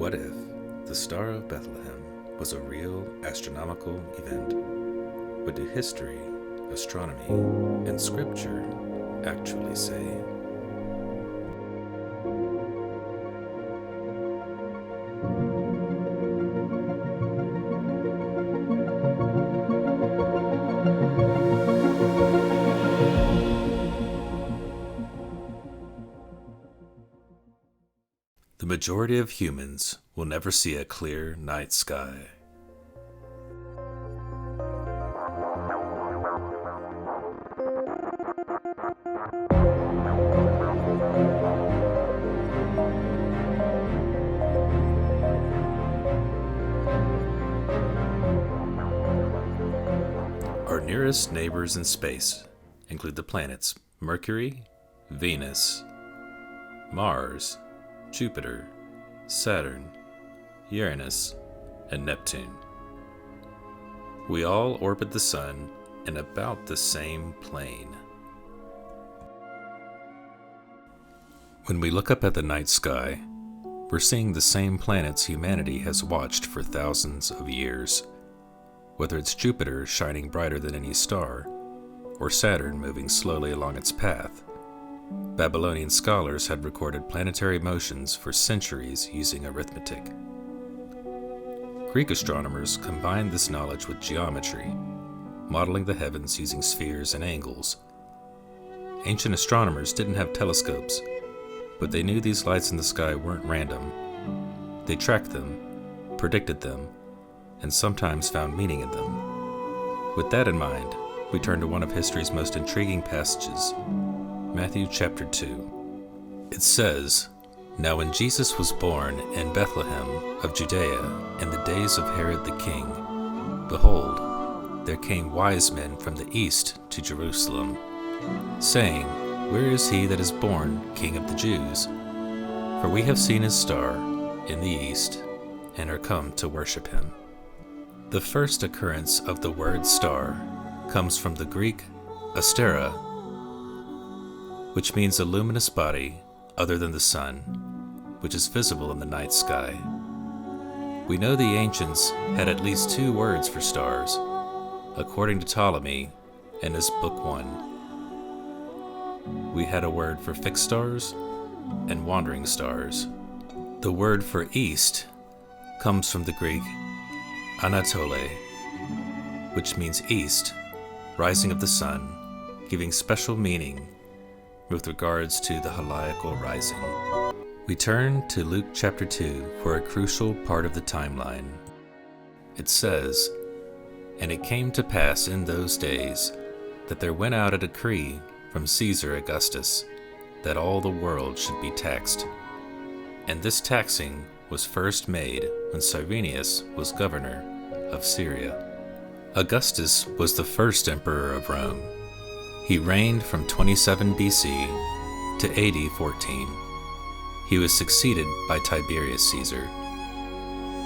What if the Star of Bethlehem was a real astronomical event? What do history, astronomy, and scripture actually say? The majority of humans will never see a clear night sky. Our nearest neighbors in space include the planets Mercury, Venus, Mars, Jupiter, Saturn, Uranus, and Neptune. We all orbit the Sun in about the same plane. When we look up at the night sky, we're seeing the same planets humanity has watched for thousands of years. Whether it's Jupiter shining brighter than any star, or Saturn moving slowly along its path, Babylonian scholars had recorded planetary motions for centuries using arithmetic. Greek astronomers combined this knowledge with geometry, modeling the heavens using spheres and angles. Ancient astronomers didn't have telescopes, but they knew these lights in the sky weren't random. They tracked them, predicted them, and sometimes found meaning in them. With that in mind, we turn to one of history's most intriguing passages, Matthew chapter 2. It says, "Now when Jesus was born in Bethlehem of Judea in the days of Herod the king, behold, there came wise men from the east to Jerusalem, saying, Where is he that is born King of the Jews? For we have seen his star in the east, and are come to worship him." The first occurrence of the word star comes from the Greek astera, which means a luminous body other than the sun, which is visible in the night sky. We know the ancients had at least two words for stars, according to Ptolemy in his Book 1. We had a word for fixed stars and wandering stars. The word for east comes from the Greek Anatole, which means east, rising of the sun, giving special meaning with regards to the heliacal rising. We turn to Luke chapter 2 for a crucial part of the timeline. It says, "And it came to pass in those days that there went out a decree from Caesar Augustus that all the world should be taxed. And this taxing was first made when Cyrenius was governor of Syria." Augustus was the first emperor of Rome. He reigned from 27 BC to AD 14. He was succeeded by Tiberius Caesar.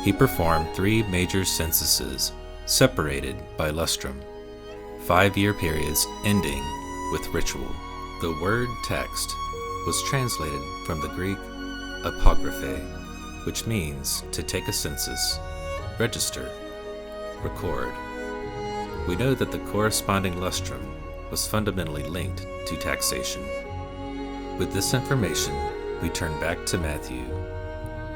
He performed 3 major censuses, separated by lustrum, 5-year periods ending with ritual. The word text was translated from the Greek apographe, which means to take a census, register, record. We know that the corresponding lustrum was fundamentally linked to taxation. With this information, we turn back to Matthew.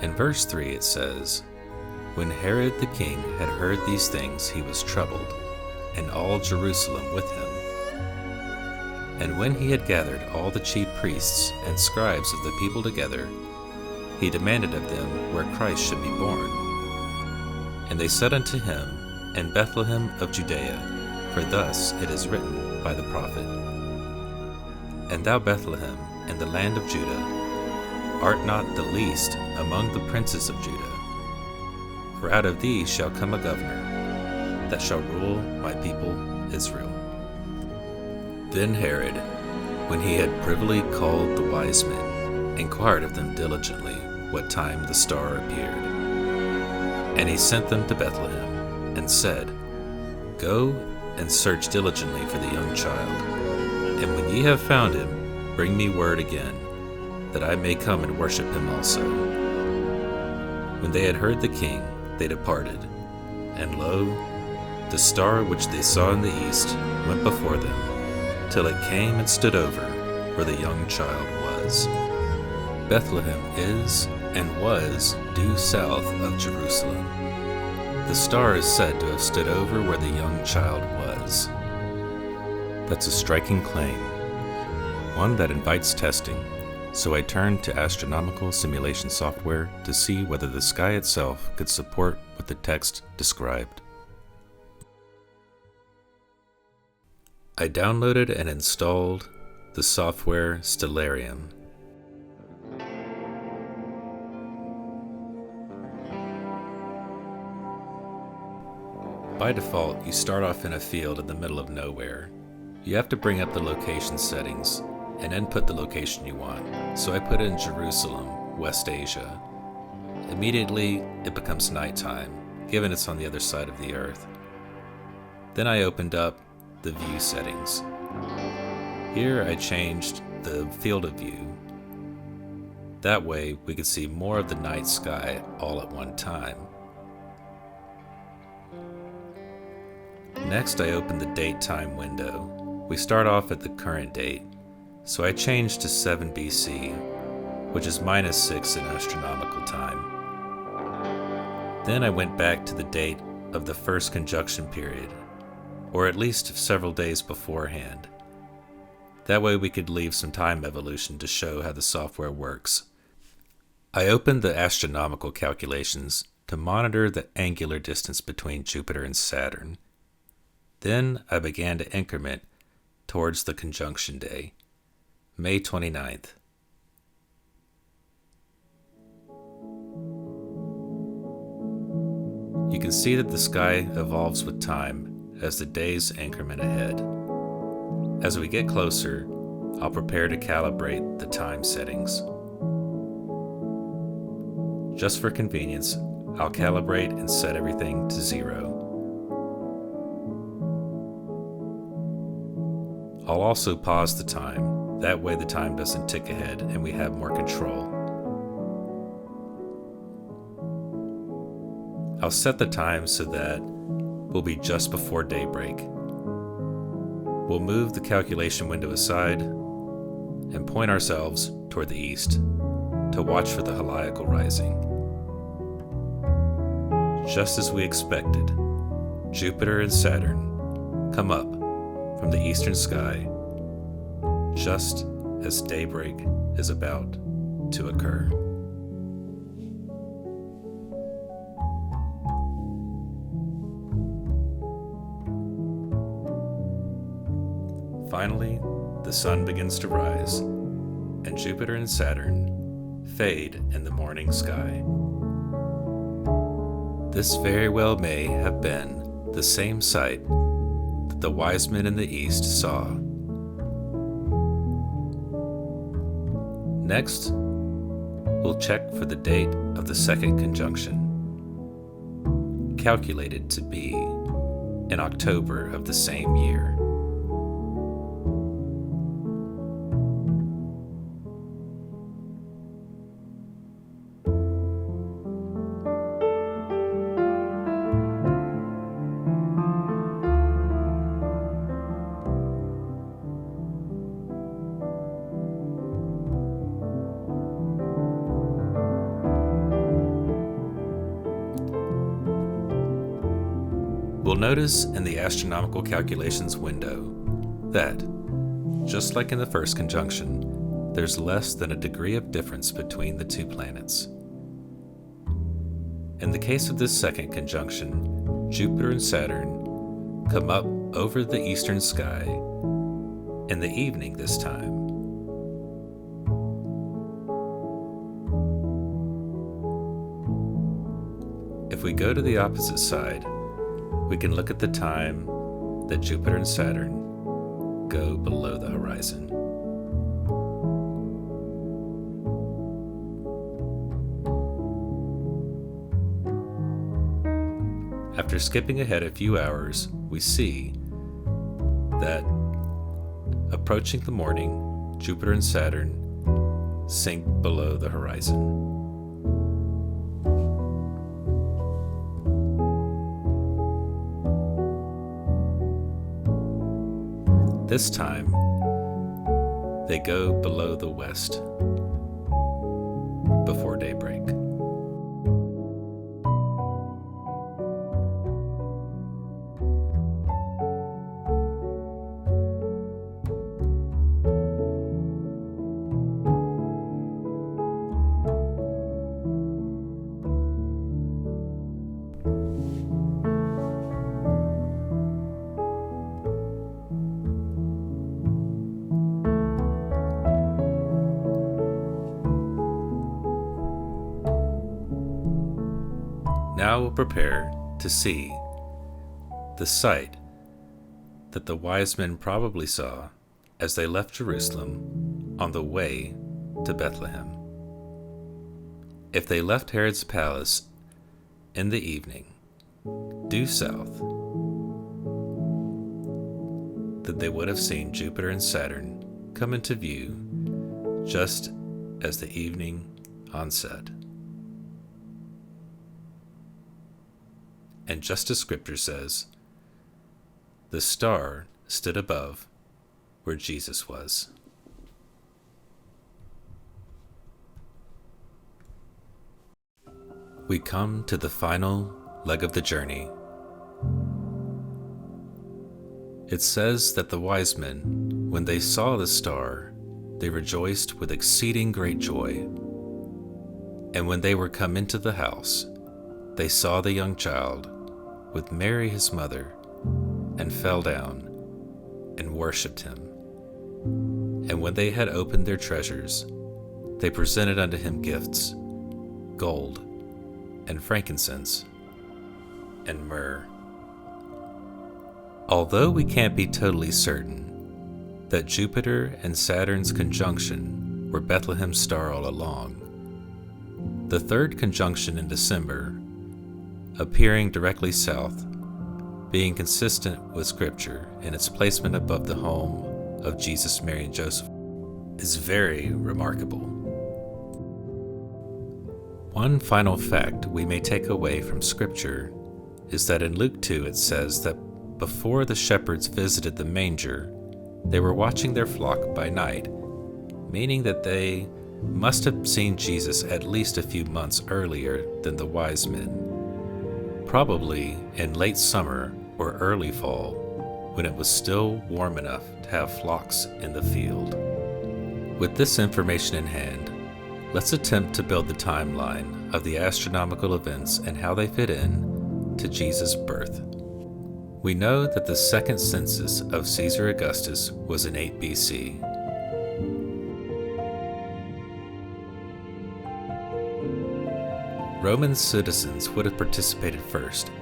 In verse 3 it says, "When Herod the king had heard these things, he was troubled, and all Jerusalem with him. And when he had gathered all the chief priests and scribes of the people together, he demanded of them where Christ should be born. And they said unto him, In Bethlehem of Judea, for thus it is written by the prophet, And thou, Bethlehem, in the land of Judah, art not the least among the princes of Judah. For out of thee shall come a governor, that shall rule my people Israel." Then Herod, when he had privily called the wise men, inquired of them diligently what time the star appeared. And he sent them to Bethlehem, and said, "Go and search diligently for the young child, and when ye have found him, bring me word again, that I may come and worship him also." When they had heard the king, they departed. And lo, the star which they saw in the east went before them, till it came and stood over where the young child was. Bethlehem is and was due south of Jerusalem. The star is said to have stood over where the young child was. That's a striking claim, one that invites testing, so I turned to astronomical simulation software to see whether the sky itself could support what the text described. I downloaded and installed the software Stellarium. By default, you start off in a field in the middle of nowhere. You have to bring up the location settings and input the location you want. So I put in Jerusalem, West Asia. Immediately, it becomes nighttime, given it's on the other side of the Earth. Then I opened up the view settings. Here I changed the field of view. That way we could see more of the night sky all at one time. Next I opened the date-time window. We start off at the current date, so I changed to 7 BC, which is -6 in astronomical time. Then I went back to the date of the first conjunction period, or at least several days beforehand. That way we could leave some time evolution to show how the software works. I opened the astronomical calculations to monitor the angular distance between Jupiter and Saturn. Then I began to increment towards the conjunction day, May 29th. You can see that the sky evolves with time as the days increment ahead. As we get closer, I'll prepare to calibrate the time settings. Just for convenience, I'll calibrate and set everything to 0. I'll also pause the time, that way the time doesn't tick ahead and we have more control. I'll set the time so that we'll be just before daybreak. We'll move the calculation window aside and point ourselves toward the east to watch for the heliacal rising. Just as we expected, Jupiter and Saturn come up from the eastern sky just as daybreak is about to occur. Finally, the sun begins to rise, and Jupiter and Saturn fade in the morning sky. This very well may have been the same sight that the wise men in the east saw. Next, we'll check for the date of the second conjunction, calculated to be in October of the same year. We'll notice in the astronomical calculations window that, just like in the first conjunction, there's less than a degree of difference between the two planets. In the case of this second conjunction, Jupiter and Saturn come up over the eastern sky in the evening this time. If we go to the opposite side, we can look at the time that Jupiter and Saturn go below the horizon. After skipping ahead a few hours, we see that approaching the morning, Jupiter and Saturn sink below the horizon. This time, they go below the west before daybreak. Now we'll prepare to see the sight that the wise men probably saw as they left Jerusalem on the way to Bethlehem. If they left Herod's palace in the evening, due south, that they would have seen Jupiter and Saturn come into view just as the evening onset. And just as Scripture says, the star stood above where Jesus was. We come to the final leg of the journey. It says that the wise men, when they saw the star, they rejoiced with exceeding great joy. And when they were come into the house, they saw the young child with Mary his mother, and fell down and worshipped him. And when they had opened their treasures, they presented unto him gifts, gold, and frankincense, and myrrh. Although we can't be totally certain that Jupiter and Saturn's conjunction were Bethlehem's star all along, the third conjunction in December, appearing directly south, being consistent with Scripture in its placement above the home of Jesus, Mary, and Joseph, is very remarkable. One final fact we may take away from Scripture is that in Luke 2 it says that before the shepherds visited the manger, they were watching their flock by night, meaning that they must have seen Jesus at least a few months earlier than the wise men, probably in late summer or early fall, when it was still warm enough to have flocks in the field. With this information in hand, let's attempt to build the timeline of the astronomical events and how they fit in to Jesus' birth. We know that the second census of Caesar Augustus was in 8 BC. Roman citizens would have participated first,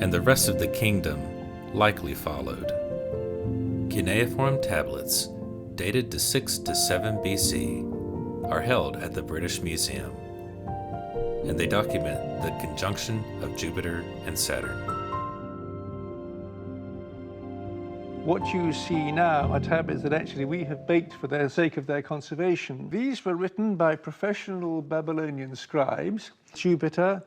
and the rest of the kingdom likely followed. Cuneiform tablets, dated to 6 to 7 BC, are held at the British Museum, and they document the conjunction of Jupiter and Saturn. What you see now are tablets that actually we have baked for the sake of their conservation. These were written by professional Babylonian scribes. Jupiter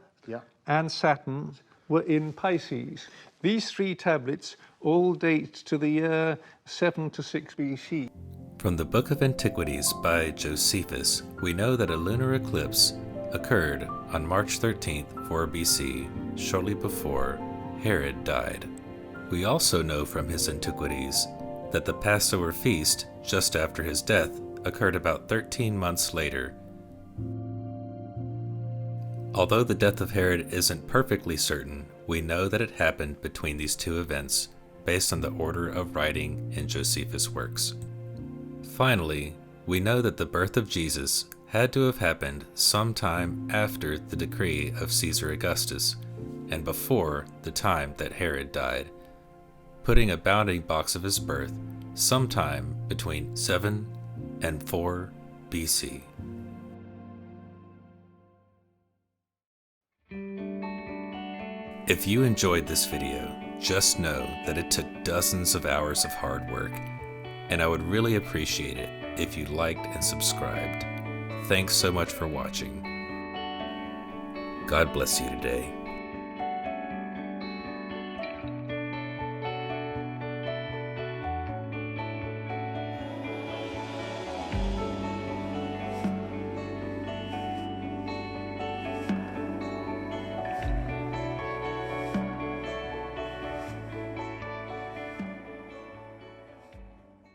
and Saturn were in Pisces. These three tablets all date to the year 7 to 6 BC. From the Book of Antiquities by Josephus, we know that a lunar eclipse occurred on March 13th, 4 BC, shortly before Herod died. We also know from his Antiquities that the Passover feast, just after his death, occurred about 13 months later. Although the death of Herod isn't perfectly certain, we know that it happened between these two events, based on the order of writing in Josephus' works. Finally, we know that the birth of Jesus had to have happened sometime after the decree of Caesar Augustus, and before the time that Herod died, putting a bounding box of his birth sometime between 7 and 4 BC. If you enjoyed this video, just know that it took dozens of hours of hard work, and I would really appreciate it if you liked and subscribed. Thanks so much for watching. God bless you today.